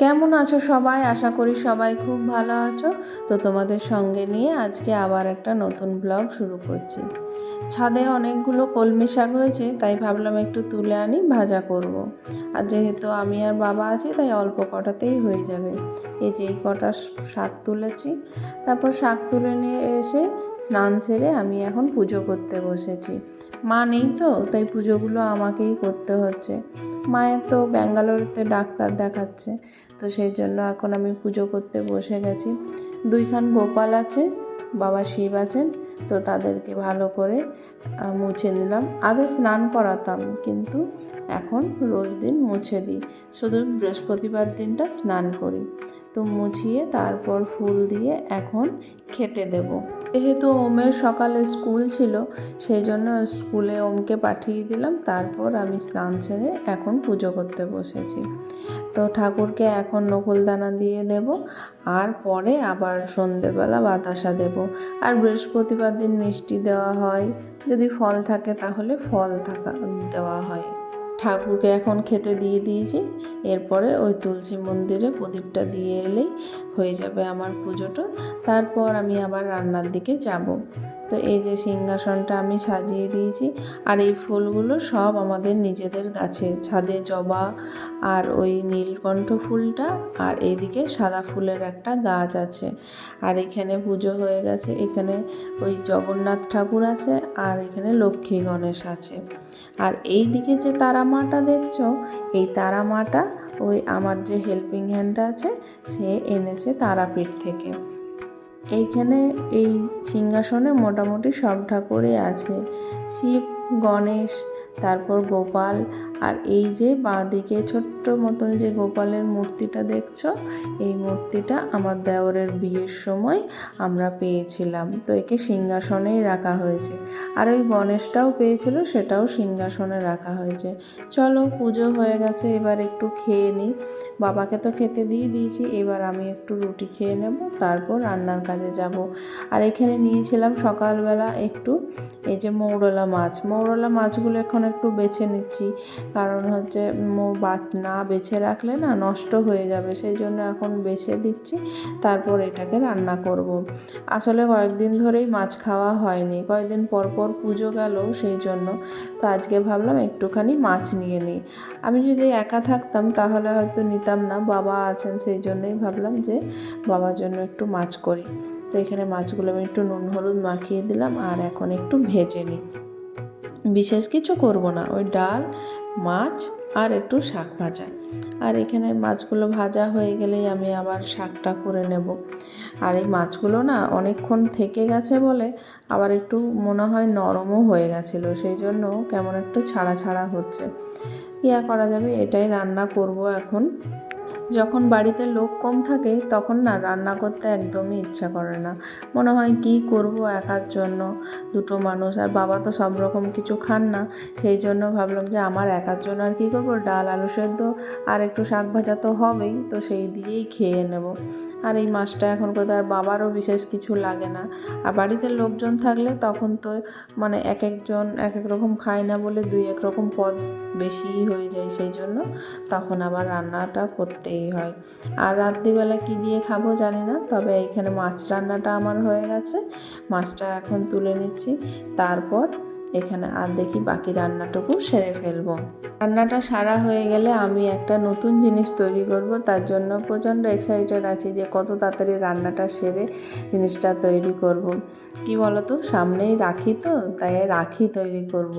কেমন আছো সবাই? আশা করি সবাই খুব ভালো আছো। তো তোমাদের সঙ্গে নিয়ে আজকে আবার একটা নতুন ব্লগ শুরু করছি। ছাদে অনেকগুলো কলমি শাক হয়েছে, তাই ভাবলাম একটু তুলে আনি, ভাজা করব। আর যেহেতু আমি আর বাবা আছি, তাই অল্প কটাতেই হয়ে যাবে। এই যে এই কটা শাক তুলেছি। তারপর শাক তুলে নিয়ে এসে স্নান সেরে আমি এখন পুজো করতে বসেছি। মা নেই তো, তাই পুজোগুলো আমাকেই করতে হচ্ছে। মায়ের তো ব্যাঙ্গালোরেতে ডাক্তার দেখাচ্ছে, তো সেই জন্য এখন আমি পুজো করতে বসে গেছি। দুইখান গোপাল আছে, বাবা শিব আছেন, তো তাদেরকে ভালো করে মুছে নিলাম। আগে স্নান করাতাম, কিন্তু এখন রোজ দিন মুছে দিই, শুধু বৃহস্পতিবার দিনটা স্নান করি। তো মুছিয়ে তারপর ফুল দিয়ে এখন খেতে দেব। যেহেতু ওমের সকালে স্কুল ছিল, সেই জন্য স্কুলে ওমকে পাঠিয়ে দিলাম। তারপর আমি স্নান সেরে এখন পুজো করতে বসেছি। তো ঠাকুরকে এখন নকুলদানা দিয়ে দেব, আর পরে আবার সন্ধেবেলা বাতাসা দেব। আর বৃহস্পতিবার দিন মিষ্টি দেওয়া হয়, যদি ফল থাকে তাহলে ফল দেওয়া হয়। ঠাকুরকে এখন খেতে দিয়ে দিয়েছি। এরপরে ওই তুলসী মন্দিরে প্রদীপটা দিয়ে এলেই হয়ে যাবে আমার পুজোটা। তারপর আমি আবার রান্নার দিকে যাব। তো এই যে সিংহাসনটা আমি সাজিয়ে দিয়েছি, আর এই ফুলগুলো সব আমাদের নিজেদের গাছে, ছাদে জবা আর ওই নীলকণ্ঠ ফুলটা, আর এইদিকে সাদা ফুলের একটা গাছ আছে। আর এখানে পুজো হয়ে গেছে। এখানে ওই জগন্নাথ ঠাকুর আছে, আর এখানে লক্ষ্মী গণেশ আছে। আর এই দিকে যে তারা মাটা দেখছো, এই তারা মাটা ওই আমার যে হেল্পিং হ্যান্ডটা আছে, সে এনেছে তারাপীঠ থেকে। এইখানে এই সিংহাসনে মোটামুটি সব ঠাকুরই আছে, শিব, গণেশ, তারপর গোপাল। আর এই যে বাঁদিকে ছোট্ট মতন যে গোপালের মূর্তিটা দেখছো, এই মূর্তিটা আমার দেওরের বিয়ের সময় আমরা পেয়েছিলাম, তো একে সিংহাসনেই রাখা হয়েছে। আর ওই গণেশটাও পেয়েছিল, সেটাও সিংহাসনে রাখা হয়েছে। চলো, পুজো হয়ে গেছে, এবার একটু খেয়ে নিই। বাবাকে তো খেতে দিয়ে দিয়েছি, এবার আমি একটু রুটি খেয়ে নেব, তারপর রান্নার কাজে যাব। আর এখানে নিয়েছিলাম সকালবেলা একটু এই যে মৌরলা মাছগুলো এখন একটু বেছে নিচ্ছি, কারণ হচ্ছে না বেছে রাখলে না নষ্ট হয়ে যাবে, সেই জন্য এখন বেছে দিচ্ছি। তারপর এটাকে রান্না করব। আসলে কয়েকদিন ধরেই মাছ খাওয়া হয়নি, কয়েকদিন পর পর পুজো গেল, সেই জন্য। তো আজকে ভাবলাম একটুখানি মাছ নিয়ে নিই। আমি যদি একা থাকতাম তাহলে হয়তো নিতাম না, বাবা আছেন সেই জন্যই ভাবলাম যে বাবার জন্য একটু মাছ করি। তো এখানে মাছগুলো আমি একটু নুন হলুদ মাখিয়ে দিলাম, আর এখন একটু ভেজে নিই। বিশেষ কিছু করব না, ওই ডাল, মাছ আর একটু শাক ভাজা। আর এখানে মাছগুলো ভাজা হয়ে গেলেই আমি আবার শাকটা করে নেব। আর এই মাছগুলো না অনেকক্ষণ থেকে গেছে বলে আবার একটু মনে হয় নরমও হয়ে গেছিলো, সেই জন্য কেমন একটু ছাড়া ছাড়া হচ্ছে। ইয়া করা যাবে, এটাই রান্না করব এখন। যখন বাড়িতে লোক কম থাকে তখন না রান্না করতে একদমই ইচ্ছা করে না, মনে হয় কি করব একার জন্য, দুটো মানুষ, আর বাবা তো সব রকম কিছু খান না, সেই জন্য ভাবলাম যে আমার একার জন্য আর কি করব, ডাল আলু সেদ্ধ আর একটু শাক ভাজা তো হবেই, তো সেই দিয়েই খেয়ে নেব। আর এই মাছটা এখন কোথাও আর বাবারও বিশেষ কিছু লাগে না। আর বাড়িতে লোকজন থাকলে তখন তো মানে এক একজন এক এক রকম খায় না বলে দুই এক রকম পদ বেশিই হয়ে যায়, সেই জন্য তখন আবার রান্নাটা করতেই হয়। আর রাত্রিবেলা কি দিয়ে খাবো জানি না, তবে এইখানে মাছ রান্নাটা আমার হয়ে গেছে, মাছটা এখন তুলে নিচ্ছি। তারপর এখানে আর দেখি বাকি রান্নাটুকু সেরে ফেলবো। রান্নাটা সারা হয়ে গেলে আমি একটা নতুন জিনিস তৈরি করব, তার জন্য প্রচণ্ড এক্সাইটেড আছি যে কত তাড়াতাড়ি রান্নাটা সেরে জিনিসটা তৈরি করব। কি বলো তো, সামনেই রাখি, তো তাই রাখি তৈরি করব।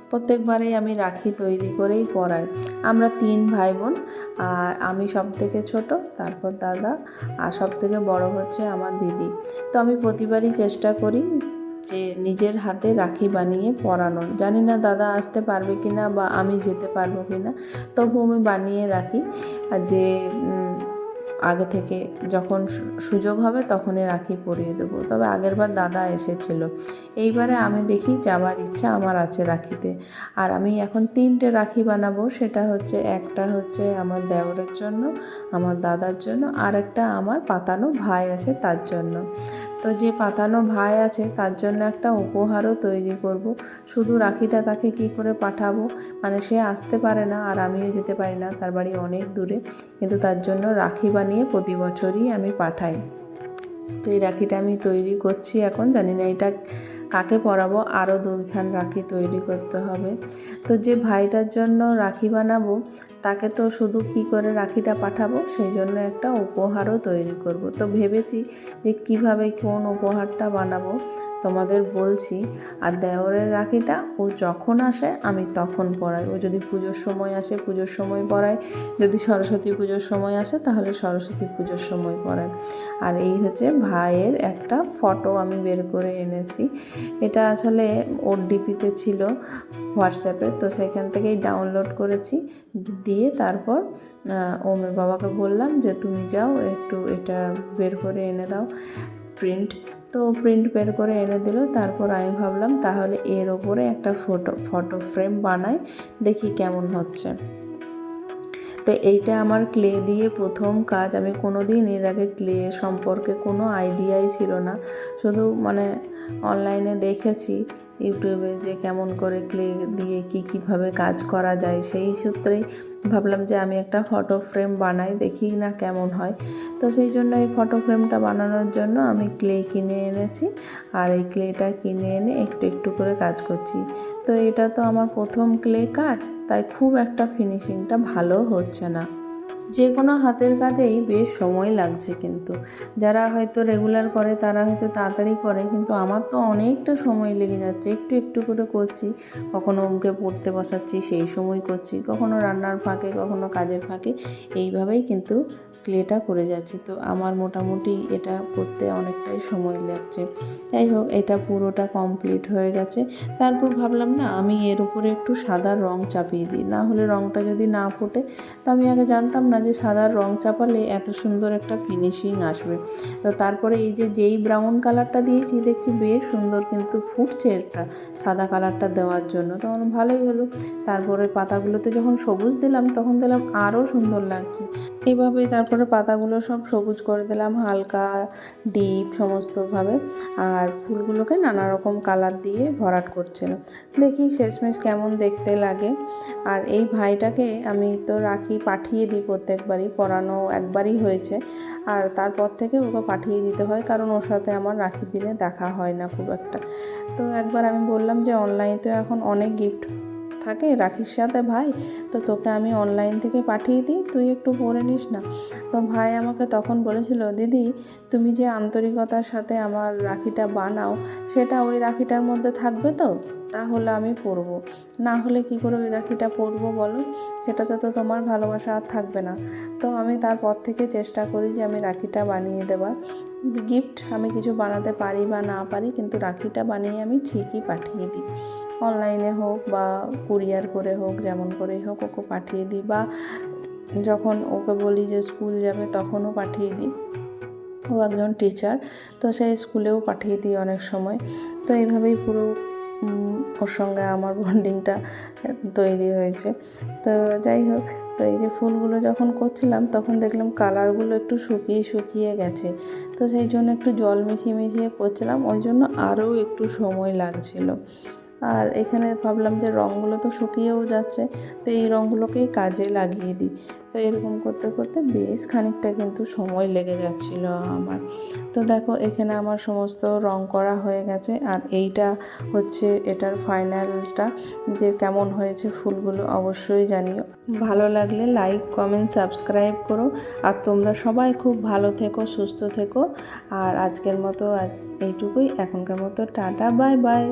প্রত্যেকবারেই আমি রাখি তৈরি করেই পরাই। আমরা 3 ভাই বোন, আর আমি সব থেকে ছোট, তারপর দাদা, আর সব থেকে বড় হচ্ছে আমার দিদি। তো আমি প্রতিবারই চেষ্টা করি যে নিজের হাতে রাখি বানিয়ে পরানোর। জানি না দাদা আসতে পারবে কিনা বা আমি যেতে পারবো কিনা, তবু আমি বানিয়ে রাখি যে আগে থেকে যখন সুযোগ হবে তখনই রাখি পরিয়ে দেবো। তবে আগেরবার দাদা এসেছিল, এইবারে আমি দেখি যাওয়ার ইচ্ছা আমার আছে রাখিতে। আর আমি এখন 3টে রাখি বানাবো, সেটা হচ্ছে একটা হচ্ছে আমার দেওরের জন্য, আমার দাদার জন্য, আর একটা আমার পাতানো ভাই আছে তার জন্য। তো যে পাতানো ভাই আছে তার জন্য একটা উপহারও তৈরি করব। শুধু রাখিটা তাকে কি করে পাঠাবো, মানে সে আসতে পারে না আর আমিও যেতে পারি না, তার বাড়ি অনেক দূরে, কিন্তু তার জন্য রাখি বানিয়ে প্রতি বছরই আমি পাঠাই। তো এই রাখিটা আমি তৈরি করছি এখন, জানি না এটা কাকে পরাবো, আরও 2খান রাখি তৈরি করতে হবে। তো যে ভাইটার জন্য রাখি বানাবো তাকে তো শুধু কি করে রাখিটা পাঠাবো, সেই জন্য একটা উপহারও তৈরি করব। তো ভেবেছি যে কিভাবে কোন উপহারটা বানাবো তোমাদের বলছি। আর দেওরের রাখিটা ও যখন আসে আমি তখন পরাই, ও যদি পুজোর সময় আসে পুজোর সময় পরাই, যদি সরস্বতী পুজোর সময় আসে তাহলে সরস্বতী পুজোর সময় পরাই। আর এই হচ্ছে ভাইয়ের একটা ফটো আমি বের করে এনেছি। এটা আসলে ওর ডিপিতে ছিল হোয়াটসঅ্যাপে, তো সেখান থেকেই ডাউনলোড করেছি, দিয়ে তারপর ওমের বাবাকে বললাম যে তুমি যাও একটু এটা বের করে এনে দাও প্রিন্ট। তো প্রিন্ট বের করে এনে দিল। তারপর আমি ভাবলাম তাহলে এর ওপরে একটা ফটো ফ্রেম বানাই, দেখি কেমন হচ্ছে। তো এইটা আমার ক্লে দিয়ে প্রথম কাজ। আমি কোনো দিন এর আগে ক্লে সম্পর্কে কোনো আইডিয়াই ছিল না, শুধু মানে অনলাইনে দেখেছি ইউটিউবে যে কেমন করে ক্লে দিয়ে কীভাবে কাজ করা যায়, সেই সূত্রেই ভাবলাম যে আমি একটা ফটো ফ্রেম বানাই, দেখি না কেমন হয়। তো সেই জন্য এই ফটো ফ্রেমটা বানানোর জন্য আমি ক্লে কিনে এনেছি, আর এই ক্লেটা কিনে এনে একটু একটু করে কাজ করছি। তো এটা তো আমার প্রথম ক্লে কাজ, তাই খুব একটা ফিনিশিংটা ভালো হচ্ছে না। যে কোনো হাতের কাজেই বেশ সময় লাগছে, কিন্তু যারা হয়তো রেগুলার করে তারা হয়তো তাড়াতাড়ি করে, কিন্তু আমার তো অনেকটা সময় লেগে যাচ্ছে। একটু একটু করে করছি, কখনো ওকে পড়তে বসাচ্ছি সেই সময় করছি, কখনো রান্নার ফাঁকে, কখনো কাজের ফাঁকে, এইভাবেই কিন্তু ক্লেটা করে যাচ্ছি। তো আমার মোটামুটি এটা করতে অনেকটাই সময় লাগছে। যাই হোক, এটা পুরোটা কমপ্লিট হয়ে গেছে। তারপর ভাবলাম না আমি এর উপরে একটু সাদা রং চাপিয়ে দিই, না হলে রংটা যদি না ফোটে। তো আমি আগে জানতাম না যে সাদা রং চাপালে এত সুন্দর একটা ফিনিশিং আসবে। তো তারপরে এই যেই ব্রাউন কালারটা দিয়েছি দেখছি বেশ সুন্দর কিন্তু ফুটছে এটা সাদা কালারটা দেওয়ার জন্য, তখন ভালোই হলো। তারপরে পাতাগুলোতে যখন সবুজ দিলাম তখন দিলাম আরও সুন্দর লাগছে। এইভাবেই তারপরে পাতাগুলো সব সবুজ করে দিলাম, হালকা ডিপ সমস্তভাবে। আর ফুলগুলোকে নানা রকম কালার দিয়ে ভরাট করছিলাম, দেখি শেষমেশ কেমন দেখতে লাগে। আর এই ভাইটাকে আমি তো রাখি পাঠিয়ে দিই প্রত্যেকবারই, পরানো একবারই হয়েছে, আর তারপর থেকে ওকে পাঠিয়ে দিতে হয়, কারণ ওর সাথে আমার রাখির দিনে দেখা হয় না খুব একটা। তো একবার আমি বললাম যে অনলাইনে এখন অনেক গিফট থাকে রাখির সাথে ভাই, তো তোকে আমি অনলাইন থেকে পাঠিয়ে দিই, তুই একটু পরে নিস না। তো ভাই আমাকে তখন বলেছিল, দিদি তুমি যে আন্তরিকতার সাথে আমার রাখিটা বানাও সেটা ওই রাখিটার মধ্যে থাকবে তো, তাহলে আমি পরবো, না হলে কি করে ওই রাখিটা পরবো বলো, সেটাতে তো তোমার ভালোবাসা আর থাকবে না। তো আমি তারপর থেকে চেষ্টা করি যে আমি রাখিটা বানিয়ে দেওয়ার। গিফট আমি কিছু বানাতে পারি বা না পারি, কিন্তু রাখিটা বানিয়ে আমি ঠিকই পাঠিয়ে দিই, অনলাইনে হোক বা কুরিয়ার করে হোক, যেমন করেই হোক ওকে পাঠিয়ে দিই, বা যখন ওকে বলি যে স্কুল যাবে তখনও পাঠিয়ে দিই। ও একজন টিচার, তো সেই স্কুলেও পাঠিয়ে দিই অনেক সময়। তো এইভাবেই পুরো ওর সঙ্গে আমার বন্ডিংটা তৈরি হয়েছে। তো যাই হোক, তো এই যে ফুলগুলো যখন করছিলাম তখন দেখলাম কালারগুলো একটু শুকিয়ে শুকিয়ে গেছে, তো সেই জন্য একটু জল মিশিয়ে মিশিয়ে করছিলাম, ওই জন্য আরও একটু সময় লাগছিল। আর এখানে ভাবলাম যে রঙগুলো তো শুকিয়েও যাচ্ছে, তো এই রঙগুলোকেই কাজে লাগিয়ে দিই। তো এরকম করতে করতে বেশ খানিকটা কিন্তু সময় লেগে যাচ্ছিল আমার। তো দেখো এখানে আমার সমস্ত রং করা হয়ে গেছে, আর এইটা হচ্ছে এটার ফাইনালটা, যে কেমন হয়েছে ফুলগুলো অবশ্যই জানিও। ভালো লাগলে লাইক কমেন্ট সাবস্ক্রাইব করো, আর তোমরা সবাই খুব ভালো থেকো, সুস্থ থেকো। আর আজকের মতো এইটুকুই, এখনকার মতো টাটা, বাই বাই।